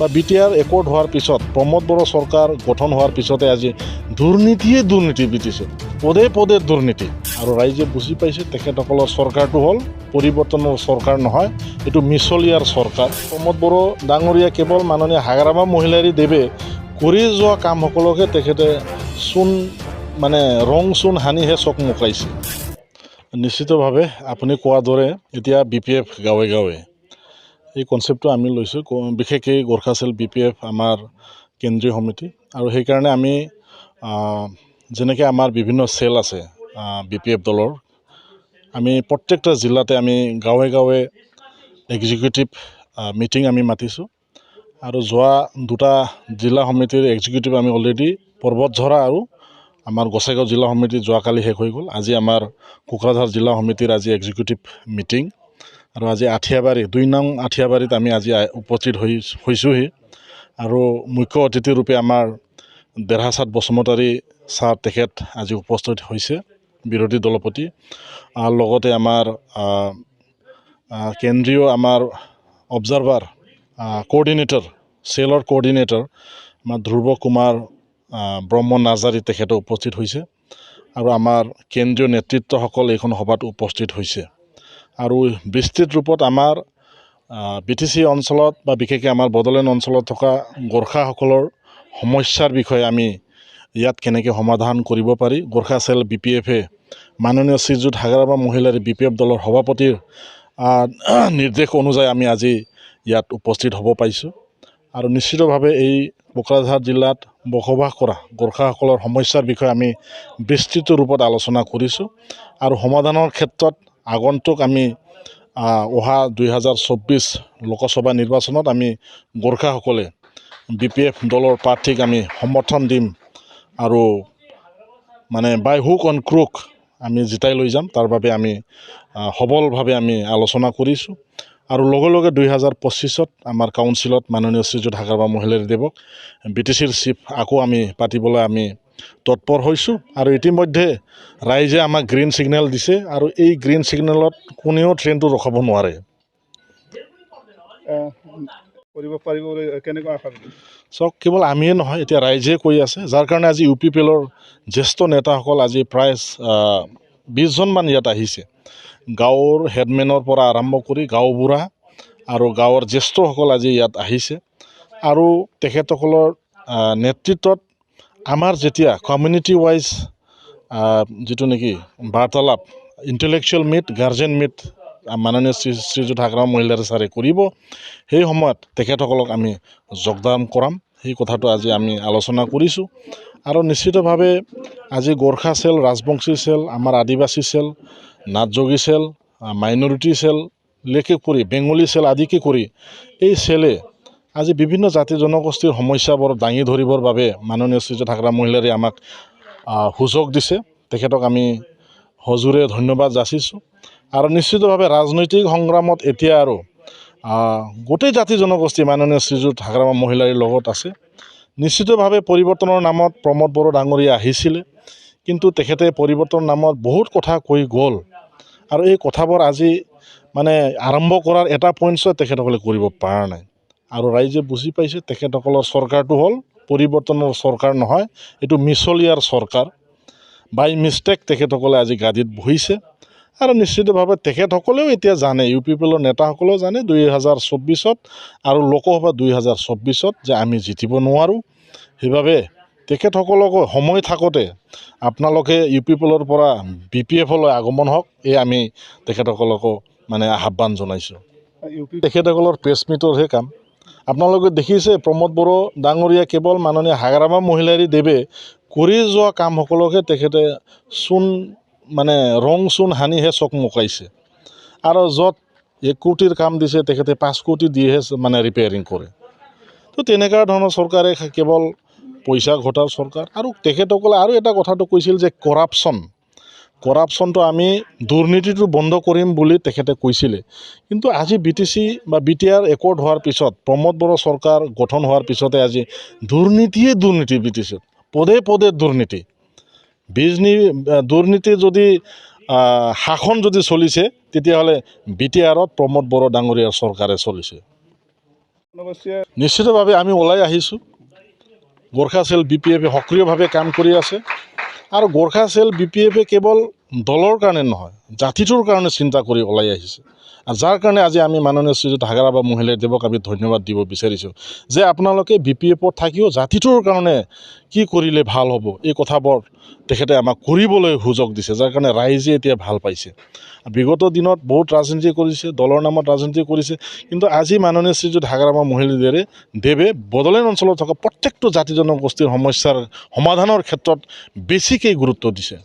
বা BTR accord হোৱাৰ পিছত প্ৰমোদ বড়ো চৰকাৰ গঠন হোৱাৰ পিছতে আজি দুৰ্নীতি বিটিছে, পদে পদে দুৰ্নীতি। আৰু ৰাইজে বুজি পাইছে তেখেতসকলৰ চৰকাৰটো হ'ল পৰিৱৰ্তনৰ চৰকাৰ নহয়, এইটো মিছলীয়াৰ চৰকাৰ। প্ৰমোদ বড়ো ডাঙৰীয়া কেৱল মাননীয় হাগ্ৰামা মহিলাৰী দেৱে কৰি যোৱা কামসকলকে তেখেতে ৰং চূণ সানিহে চক মুকাইছে। নিশ্চিতভাৱে আপুনি কোৱাৰ দৰে এতিয়া BPF গাঁৱে গাঁৱে এই কনচেপ্টটো আমি লৈছোঁ, বিশেষকৈ গোৰ্খা চেল BPF আমাৰ কেন্দ্ৰীয় সমিতি। আৰু সেইকাৰণে আমি যেনেকৈ আমাৰ বিভিন্ন চেল আছে BPF দলৰ, আমি প্ৰত্যেকটা জিলাতে আমি গাঁৱে গাঁৱে এক্সিকিউটিভ মিটিং আমি মাতিছোঁ। আৰু যোৱা দুটা জিলা সমিতিৰ এক্সিকিউটিভ আমি অলৰেডি পৰ্বতঝৰা আৰু আমাৰ গোসাইগাঁও জিলা সমিতি যোৱাকালি শেষ হৈ গ'ল। আজি আমাৰ কোকৰাঝাৰ জিলা সমিতিৰ আজি এক্সিকিউটিভ মিটিং। আৰু আজি আঠিয়াবাৰী 2 নং আঠিয়াবাৰীত আমি আজি উপস্থিত হৈছোঁহি। আৰু মুখ্য অতিথিৰূপে আমাৰ দেৰহাছাত বসুমতাৰী ছাৰ তেখেত আজি উপস্থিত হৈছে, বিৰোধী দলপতি। লগতে আমাৰ কেন্দ্ৰীয় আমাৰ অবজাৰভাৰ কোঅৰ্ডিনেটৰ, চেলৰ কোঅৰ্ডিনেটৰ আমাৰ ধ্ৰুৱ কুমাৰ ব্ৰহ্ম নাৰ্জাৰী তেখেতে উপস্থিত হৈছে। আৰু আমাৰ কেন্দ্ৰীয় নেতৃত্বসকল এইখন সভাত উপস্থিত হৈছে। আৰু বিস্তৃত ৰূপত আমাৰ BTC অঞ্চলত বা বিশেষকৈ আমাৰ বড়োলেণ্ড অঞ্চলত থকা গোৰ্খাসকলৰ সমস্যাৰ বিষয়ে আমি ইয়াত কেনেকৈ সমাধান কৰিব পাৰি, গোৰ্খা চেল BPFে মাননীয় শ্ৰীযুত হাগ্ৰামা মহিলাৰী BPF দলৰ সভাপতিৰ নিৰ্দেশ অনুযায়ী আমি আজি ইয়াত উপস্থিত হ'ব পাৰিছোঁ। আৰু নিশ্চিতভাৱে এই কোকৰাঝাৰ জিলাত বসবাস কৰা গোৰ্খাসকলৰ সমস্যাৰ বিষয়ে আমি বিস্তৃত ৰূপত আলোচনা কৰিছোঁ। আৰু সমাধানৰ ক্ষেত্ৰত আগন্তুক আমি অহা 2024 লোকসভা নিৰ্বাচনত আমি গোৰ্খাসকলে BPF দলৰ প্ৰাৰ্থীক আমি সমৰ্থন দিম আৰু বাই হুক অন ক্ৰুক আমি জিতাই লৈ যাম। তাৰ বাবে আমি সবলভাৱে আমি আলোচনা কৰিছোঁ। আৰু লগে লগে 2025 আমাৰ কাউন্সিলত মাননীয় শ্ৰীযুত হাগ্ৰামা মহিলাৰী দেৱক BTCৰ চিফ আকৌ আমি পাতিবলৈ আমি তৎপৰ হৈছোঁ। আৰু ইতিমধ্যে ৰাইজে আমাক গ্ৰীণ ছিগনেল দিছে, আৰু এই গ্ৰীণ ছিগনেলত কোনেও ট্ৰেইনটো ৰখাব নোৱাৰে। চাওক, কেৱল আমিয়ে নহয়, এতিয়া ৰাইজে কৈ আছে, যাৰ কাৰণে আজি UPPLৰ জ্যেষ্ঠ নেতাসকল আজি প্ৰায় 20জনমান ইয়াত আহিছে। গাঁৱৰ হেডমেনৰ পৰা আৰম্ভ কৰি গাঁওবুঢ়া আৰু গাঁৱৰ জ্যেষ্ঠসকল আজি ইয়াত আহিছে। আৰু তেখেতসকলৰ নেতৃত্বত আমাৰ যেতিয়া কমিউনিটি ৱাইজ যিটো নেকি বাৰ্তালাপ, ইণ্টেলেকচুৱেল মিট, গাৰ্জেন মিট মাননীয় শ্ৰীযুত হাগ্ৰামা মহিলাৰী ছাৰে কৰিব, সেই সময়ত তেখেতসকলক আমি যোগদান কৰাম। সেই কথাটো আজি আমি আলোচনা কৰিছোঁ। আৰু নিশ্চিতভাৱে আজি গোৰ্খা চেল, ৰাজবংশী চেল, আমাৰ আদিবাসী চেল, নাথযোগী চেল, মাইনৰিটি চেল লেকে কৰি বেংগলী চেল আদিকে কৰি এই চেলে আজি বিভিন্ন জাতি জনগোষ্ঠীৰ সমস্যাবোৰ দাঙি ধৰিবৰ বাবে মাননীয় শ্ৰীযুত হাগ্ৰামা মহিলাৰী আমাক সুযোগ দিছে। তেখেতক আমি সজোৰে ধন্যবাদ যাচিছোঁ। আৰু নিশ্চিতভাৱে ৰাজনৈতিক সংগ্ৰামত এতিয়া আৰু গোটেই জাতি জনগোষ্ঠী মাননীয় শ্ৰীযুত হাগ্ৰামা মহিলাৰীৰ লগত আছে। নিশ্চিতভাৱে পৰিৱৰ্তনৰ নামত প্ৰমোদ বড়ো ডাঙৰীয়া আহিছিলে, কিন্তু তেখেতে পৰিৱৰ্তনৰ নামত বহুত কথা কৈ গ'ল। আৰু এই কথাবোৰ আজি আৰম্ভ কৰাৰ এটা পইণ্টছত তেখেতসকলে কৰিব পৰা নাই। আৰু ৰাইজে বুজি পাইছে তেখেতসকলৰ চৰকাৰটো হ'ল পৰিৱৰ্তনৰ চৰকাৰ নহয়, এইটো মিছলীয়াৰ চৰকাৰ। বাই মিষ্টেক তেখেতসকলে আজি গাদীত বহিছে। আৰু নিশ্চিতভাৱে তেখেতসকলেও এতিয়া জানে, UPPLৰ নেতাসকলেও জানে 2024 আৰু লোকসভা 2024 যে আমি জিতিব নোৱাৰোঁ। সেইবাবে তেখেতসকলকো সময় থাকোঁতে আপোনালোকে UPPLৰ পৰা BPFলৈ আগমন হওক, এই আমি তেখেতসকলকো আহ্বান জনাইছোঁ। তেখেতসকলৰ প্ৰেছ মিটৰহে কাম। আপোনালোকে দেখিছে প্ৰমোদ বড়ো ডাঙৰীয়া কেৱল মাননীয় হাগ্ৰামা মহিলাৰী দেৱে কৰি যোৱা কামসকলকে তেখেতে ৰং চূণ সানিহে চক মুকাইছে। আৰু য'ত 1 কোটিৰ কাম দিছে তেখেতে 5 কোটি দিহে ৰিপেয়াৰিং কৰে। তো তেনেকুৱা ধৰণৰ চৰকাৰে কেৱল পইচা ঘটাৰ চৰকাৰ। আৰু তেখেতসকলে আৰু এটা কথাটো কৈছিল যে কৰাপশ্যনটো আমি দুৰ্নীতিটো বন্ধ কৰিম বুলি তেখেতে কৈছিলে। কিন্তু আজি BTC বা BTR একৰ্ড হোৱাৰ পিছত, প্ৰমোদ বড়ো চৰকাৰ গঠন হোৱাৰ পিছতে আজি দুৰ্নীতি BTCত, পদে পদে দুৰ্নীতি। দুৰ্নীতি যদি শাসন যদি চলিছে, তেতিয়াহ'লে BTRত প্ৰমোদ বড়ো ডাঙৰীয়াৰ চৰকাৰে চলিছে। নিশ্চিতভাৱে আমি ওলাই আহিছোঁ। গোৰ্খা চেল BPF সক্ৰিয়ভাৱে কাম কৰি আছে আৰু গোৰ্খা চেল BPF কেৱল দলৰ কাৰণে নহয়, জাতিটোৰ কাৰণে চিন্তা কৰি ওলাই আহিছে। আৰু যাৰ কাৰণে আজি আমি মাননীয় শ্ৰীযুত হাগাৰাবা মহিলাদেৱক আমি ধন্যবাদ দিব বিচাৰিছোঁ যে আপোনালোকে BPFত থাকিও জাতিটোৰ কাৰণে কি কৰিলে ভাল হ'ব, এই কথাবোৰ তেখেতে আমাক কৰিবলৈ সুযোগ দিছে, যাৰ কাৰণে ৰাইজে এতিয়া ভাল পাইছে। বিগত দিনত বহুত ৰাজনীতি কৰিছে, দলৰ নামত ৰাজনীতি কৰিছে, কিন্তু আজি মাননীয় শ্ৰীযুত হাগাৰাবা মহিলাদেৱে বড়োলেণ্ড অঞ্চলত থকা প্ৰত্যেকটো জাতি জনগোষ্ঠীৰ সমস্যাৰ সমাধানৰ ক্ষেত্ৰত বেছিকৈ গুৰুত্ব দিছে।